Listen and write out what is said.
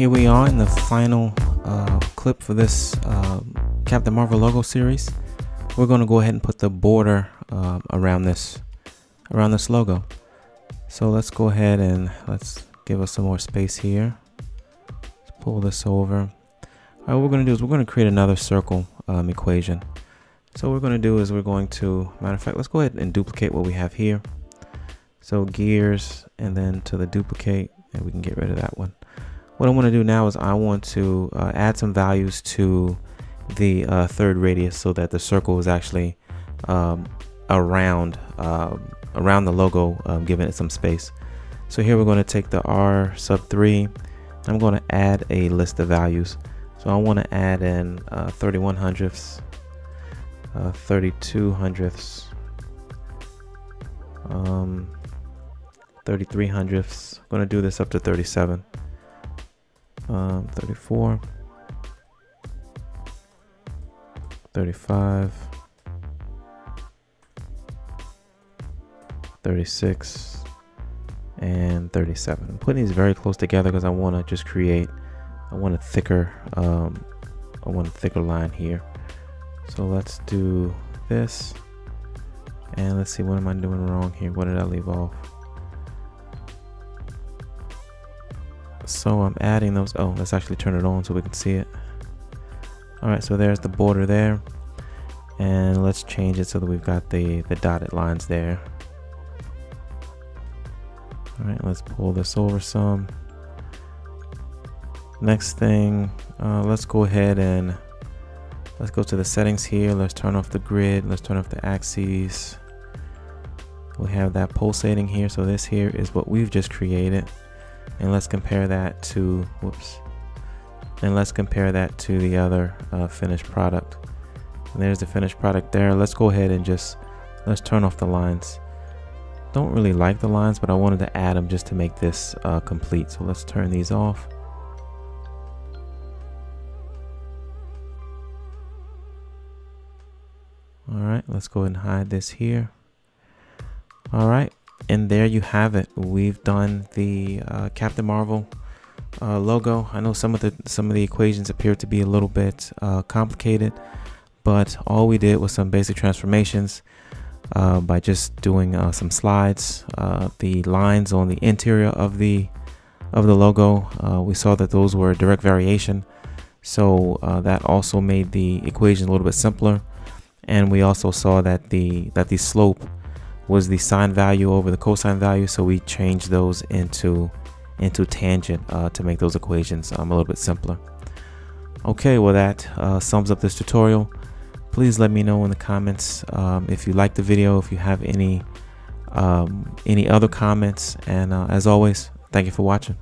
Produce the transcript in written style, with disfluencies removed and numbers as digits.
here we are in the final clip for this Captain Marvel logo series. We're going to go ahead and put the border around this logo. So let's go ahead and let's give us some more space here. Let's pull this over. All right, what we're going to do is we're going to create another circle equation. So what we're going to do is we're going to, matter of fact, let's go ahead and duplicate what we have here. So gears, and then to the duplicate, and we can get rid of that one. What I want to do now is I want to add some values to the third radius so that the circle is actually around the logo, giving it some space. So here we're going to take the R sub 3. I'm going to add a list of values. So I want to add in 31 hundredths, 32 hundredths, 33 hundredths. I'm going to do this up to 37, 34, 35, 36, and 37. I'm putting these very close together because I want to just create, I want a thicker line here. So let's do this, and let's see, what am I doing wrong here? What did I leave off? So I'm adding those. Oh, let's actually turn it on so we can see it. All right, so there's the border there, and let's change it so that we've got the dotted lines there. All right, let's pull this over some. Next thing, let's go ahead and let's go to the settings here. Let's turn off the grid. Let's turn off the axes. We have that pulsating here. So this here is what we've just created. And let's compare that to, and let's compare that to the other finished product. And there's the finished product there. Let's go ahead and let's turn off the lines. Don't really like the lines, but I wanted to add them just to make this complete. So let's turn these off. All right, let's go ahead and hide this here. All right, and there you have it. We've done the Captain Marvel logo. I know some of the equations appear to be a little bit complicated, but all we did was some basic transformations by just doing some slides. The lines on the interior of the logo, we saw that those were direct variation, so that also made the equation a little bit simpler. And we also saw that the slope was the sine value over the cosine value, so we changed those into tangent to make those equations a little bit simpler. Okay, well, that sums up this tutorial. Please let me know in the comments if you like the video, if you have any other comments, and as always, thank you for watching.